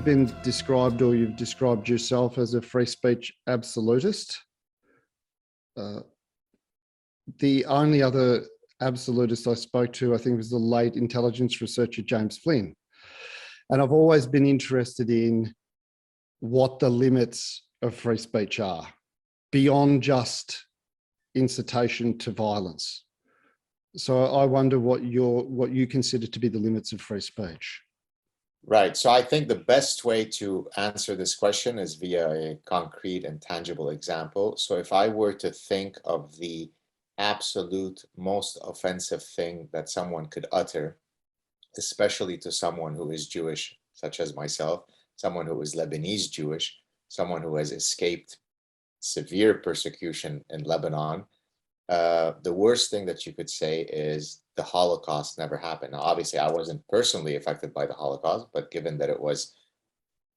been described, or you've described yourself as a free speech absolutist. The only other absolutist I spoke to, I think, was the late intelligence researcher James Flynn. And I've always been interested in what the limits of free speech are, beyond just incitation to violence. So I wonder what you consider to be the limits of free speech. Right. So I think the best way to answer this question is via a concrete and tangible example. So if I were to think of the absolute most offensive thing that someone could utter, especially to someone who is Jewish, such as myself, someone who is Lebanese Jewish, someone who has escaped severe persecution in Lebanon, the worst thing that you could say is the Holocaust never happened. Now, obviously, I wasn't personally affected by the Holocaust, but given that it was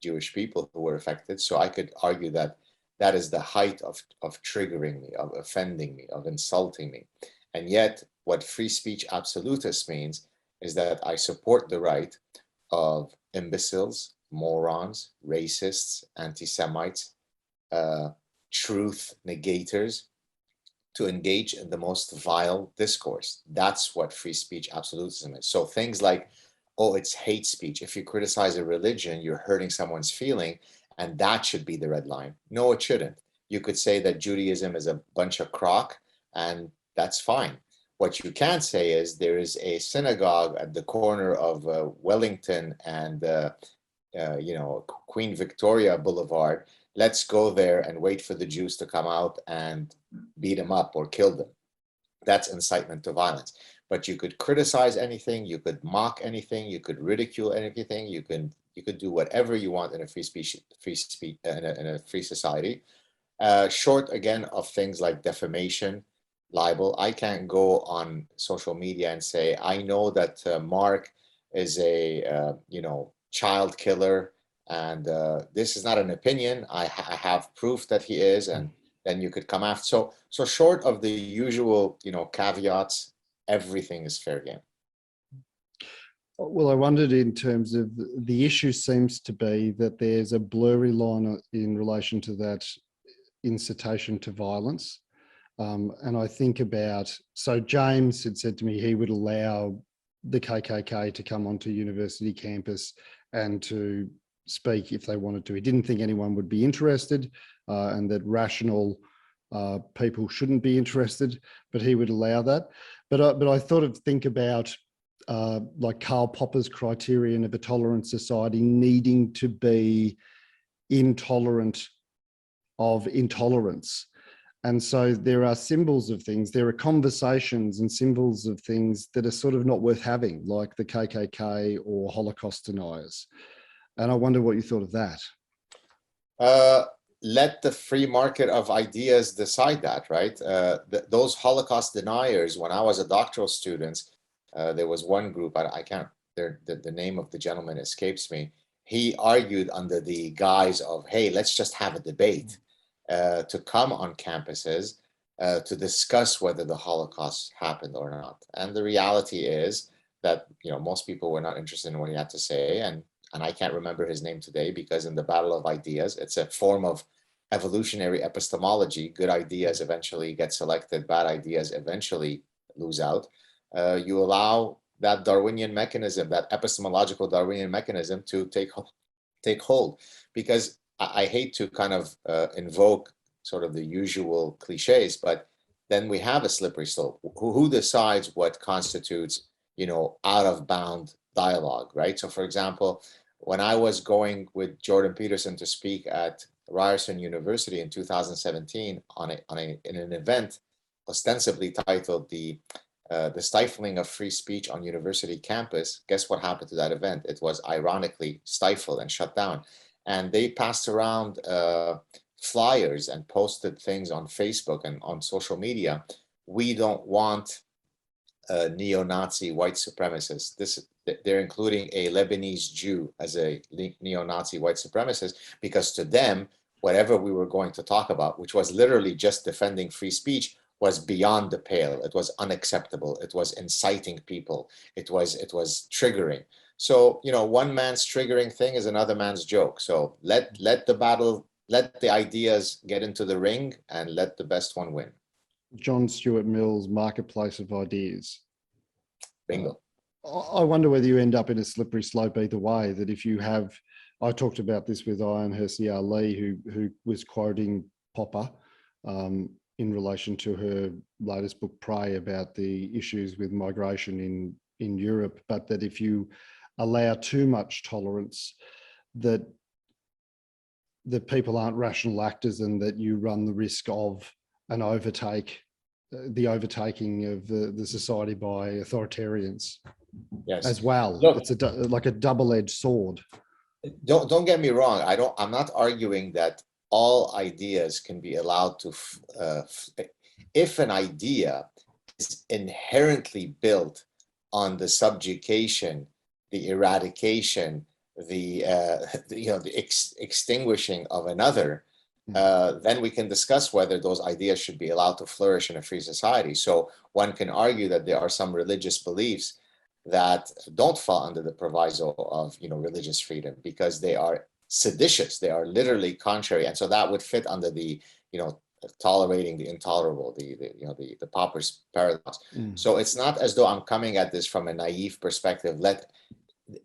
Jewish people who were affected, so I could argue that that is the height of triggering me, of offending me, of insulting me. And yet, what free speech absolutist means is that I support the right of imbeciles, morons, racists, anti-Semites, truth negators, to engage in the most vile discourse. That's what free speech absolutism is. So things like, oh, it's hate speech. If you criticize a religion, you're hurting someone's feeling, and that should be the red line. No, it shouldn't. You could say that Judaism is a bunch of crock, and that's fine. What you can't say is there is a synagogue at the corner of Wellington and Queen Victoria Boulevard. Let's go there and wait for the Jews to come out and beat them up or kill them. That's incitement to violence. But you could criticize anything, you could mock anything, you could ridicule anything, you could do whatever you want in a free society. Short again of things like defamation, libel. I can't go on social media and say, I know that Mark is a child killer, and this is not an opinion. I have proof that he is, and then you could come after. So short of the usual, caveats, everything is fair game. Well, I wondered, in terms of the issue seems to be that there's a blurry line in relation to that incitation to violence. And I think about, so James had said to me he would allow the KKK to come onto university campus and to speak if they wanted to. He didn't think anyone would be interested, and that rational people shouldn't be interested, but he would allow that. But I think about like Karl Popper's criterion of a tolerant society needing to be intolerant of intolerance. And so there are symbols of things, there are conversations and symbols of things that are sort of not worth having, like the KKK or Holocaust deniers. And I wonder what you thought of that. Let the free market of ideas decide that, right? Those Holocaust deniers, when I was a doctoral student, there was one group, I can't, the name of the gentleman escapes me. He argued under the guise of, hey, let's just have a debate, to come on campuses to discuss whether the Holocaust happened or not. And the reality is that, most people were not interested in what he had to say. And I can't remember his name today, because in the battle of ideas, it's a form of evolutionary epistemology. Good ideas eventually get selected, bad ideas eventually lose out. You allow that Darwinian mechanism, that epistemological Darwinian mechanism, to take hold. Because I hate to kind of invoke sort of the usual cliches, but then we have a slippery slope. Who decides what constitutes, out of bound dialogue, right? So for example, when I was going with Jordan Peterson to speak at Ryerson University in 2017 in an event ostensibly titled the stifling of free speech on university campus, guess what happened to that event? It was ironically stifled and shut down. And they passed around flyers and posted things on Facebook and on social media. We don't want neo-Nazi white supremacists. They're including a Lebanese Jew as a neo-Nazi white supremacist, because to them, whatever we were going to talk about, which was literally just defending free speech, was beyond the pale. It was unacceptable. It was inciting people. It was triggering. So, one man's triggering thing is another man's joke. So let the ideas get into the ring and let the best one win. John Stuart Mill's Marketplace of Ideas. Bingo. I wonder whether you end up in a slippery slope either way, that if you have, I talked about this with Ian Hersier Lee, who was quoting Popper in relation to her latest book, Prey, about the issues with migration in Europe, but that if you allow too much tolerance, that people aren't rational actors and that you run the risk of an overtaking of the society by authoritarians. Yes. As well. Look, it's like a double-edged sword. Don't get me wrong. I'm not arguing that all ideas can be allowed to, if an idea is inherently built on the subjugation, the eradication, the extinguishing of another, then we can discuss whether those ideas should be allowed to flourish in a free society. So one can argue that there are some religious beliefs that don't fall under the proviso of religious freedom because they are seditious, they are literally contrary, and so that would fit under the tolerating the intolerable, the Popper's paradox. So it's not as though I'm coming at this from a naive perspective.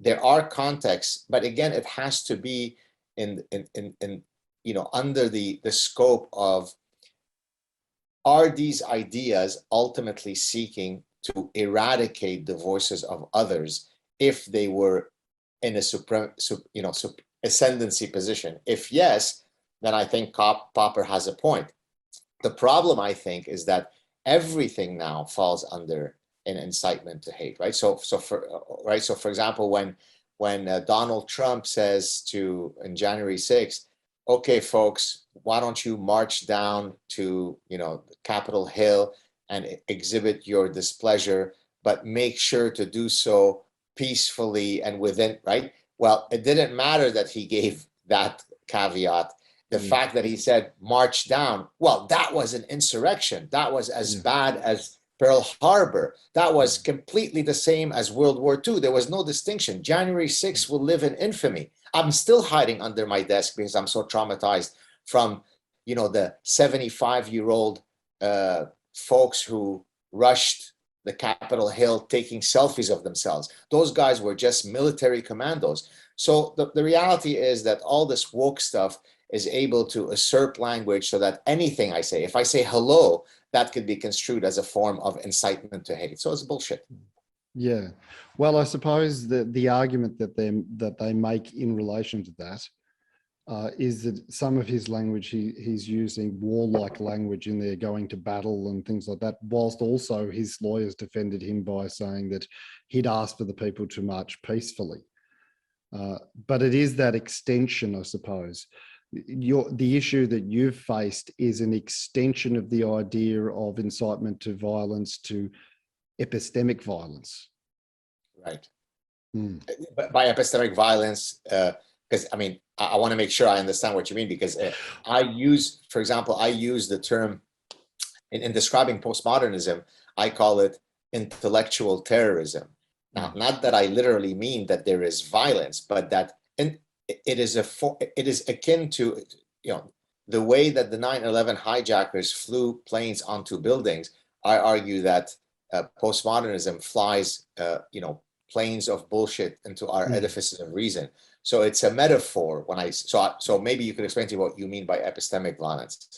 There are contexts, but again, it has to be in under the scope of, are these ideas ultimately seeking to eradicate the voices of others if they were in a ascendancy position? If yes, then I think Popper has a point. The problem, I think, is that everything now falls under an incitement to hate, right? So for example, when Donald Trump says in January 6th, okay, folks, why don't you march down to Capitol Hill and exhibit your displeasure, but make sure to do so peacefully and within, right? Well, it didn't matter that he gave that caveat. The fact that he said march down, well, that was an insurrection. That was as bad as Pearl Harbor. That was completely the same as World War II. There was no distinction. January 6th will live in infamy. I'm still hiding under my desk because I'm so traumatized from, the 75-year-old folks who rushed the Capitol Hill taking selfies of themselves. Those guys were just military commandos. So the reality is that all this woke stuff is able to usurp language so that anything I say, if I say hello, that could be construed as a form of incitement to hate. So it's bullshit. Yeah. Well, I suppose that the argument that they make in relation to that is that some of his language, he's using warlike language in there, going to battle and things like that, whilst also his lawyers defended him by saying that he'd asked for the people to march peacefully. But it is that extension, I suppose. The issue that you've faced is an extension of the idea of incitement to violence to epistemic violence. Right. By epistemic violence, because I want to make sure I understand what you mean, because I use the term in describing postmodernism, I call it intellectual terrorism. Now, not that I literally mean that there is violence, but that it is akin to the way that the 9/11 hijackers flew planes onto buildings. I argue that postmodernism flies planes of bullshit into our edifices of reason. So it's a metaphor. So maybe you could explain to me what you mean by epistemic violence.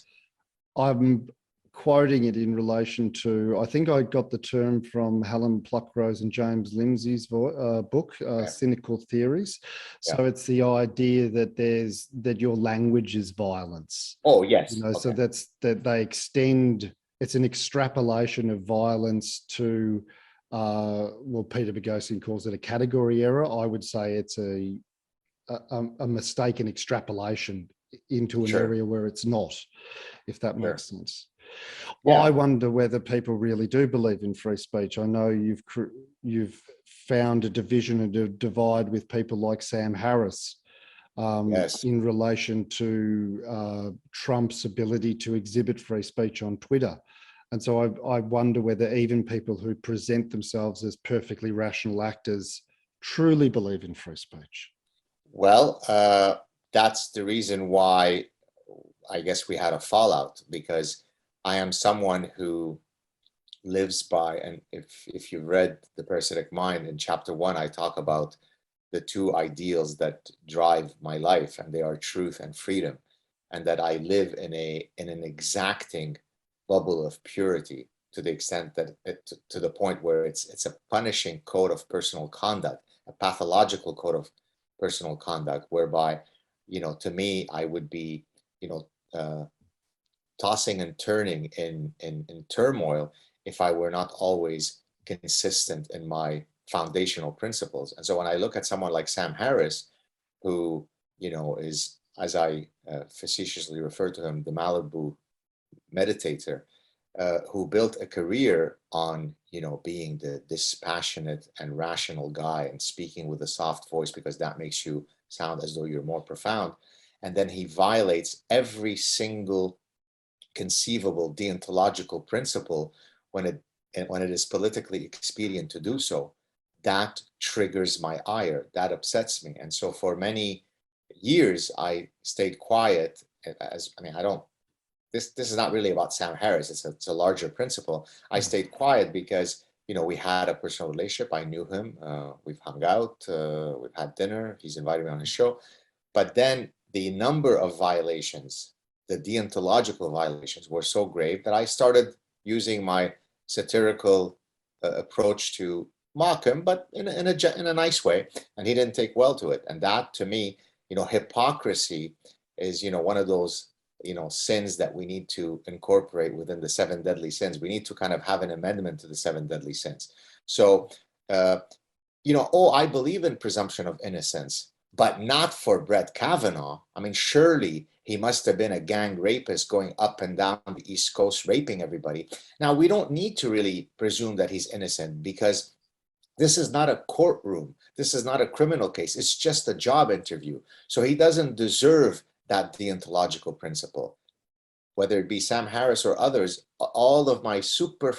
I'm quoting it in relation to, I think I got the term from Helen Pluckrose and James Lindsay's book, Cynical Theories. So it's the idea that your language is violence. Oh, yes. So that they extend, it's an extrapolation of violence to, Peter Boghossian calls it a category error. I would say it's a mistaken extrapolation into an area where it's not, if that makes sense. Yeah. I wonder whether people really do believe in free speech. I know you've found a division and a divide with people like Samharris in relation to Trump's ability to exhibit free speech on Twitter. And so I wonder whether even people who present themselves as perfectly rational actors truly believe in free speech? Well, that's the reason why I guess we had a fallout, because I am someone who lives by, and if you've read The Parasitic Mind, in chapter 1, I talk about the two ideals that drive my life, and they are truth and freedom, and that I live in an exacting bubble of purity, to the extent that to the point where it's a punishing code of personal conduct, a pathological code of personal conduct, whereby, to me, I would be, tossing and turning in turmoil if I were not always consistent in my foundational principles. And so when I look at someone like Samharris, who, is, as I facetiously refer to him, the Malibu meditator, who built a career on, being the dispassionate and rational guy and speaking with a soft voice because that makes you sound as though you're more profound. And then he violates every single conceivable deontological principle when it is politically expedient to do so. That triggers my ire. That upsets me. And so for many years, I stayed quiet. This is not really about Samharris. It's a larger principle. I stayed quiet because, we had a personal relationship. I knew him. We've hung out. We've had dinner. He's invited me on his show. But then the number of violations, the deontological violations, were so grave that I started using my satirical approach to mock him, but in a nice way. And he didn't take well to it. And that, to me, hypocrisy is, one of those, sins that we need to incorporate within the 7 deadly sins. We need to kind of have an amendment to the 7 deadly sins. So, I believe in presumption of innocence, but not for Brett Kavanaugh. I mean, surely he must have been a gang rapist going up and down the East Coast raping everybody. Now, we don't need to really presume that he's innocent, because this is not a courtroom. This is not a criminal case. It's just a job interview. So he doesn't deserve that deontological principle. Whether it be Samharris or others, all of my super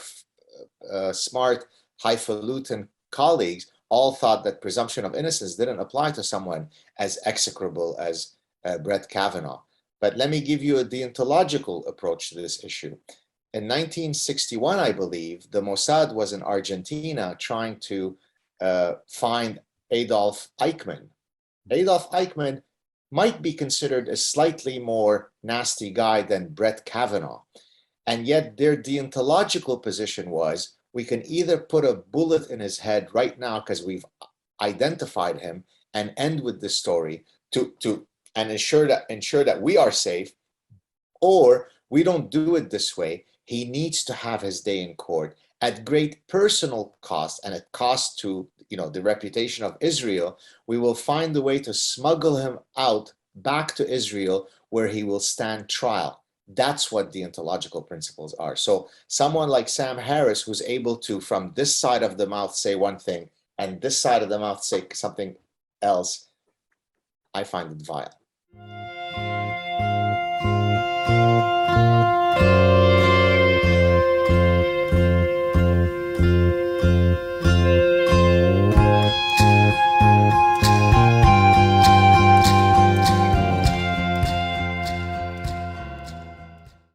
smart, highfalutin colleagues all thought that presumption of innocence didn't apply to someone as execrable as Brett Kavanaugh. But let me give you a deontological approach to this issue. In 1961, I believe, the Mossad was in Argentina trying to find Adolf Eichmann. Adolf Eichmann might be considered a slightly more nasty guy than Brett Kavanaugh. And yet their deontological position was, we can either put a bullet in his head right now because we've identified him and end with this story and ensure that we are safe, or we don't do it this way. He needs to have his day in court at great personal cost and at cost to the reputation of Israel. We will find a way to smuggle him out back to Israel, where he will stand trial. That's what deontological principles are. So someone like Samharris, who's able to, from this side of the mouth, say one thing and this side of the mouth say something else, I find it vile.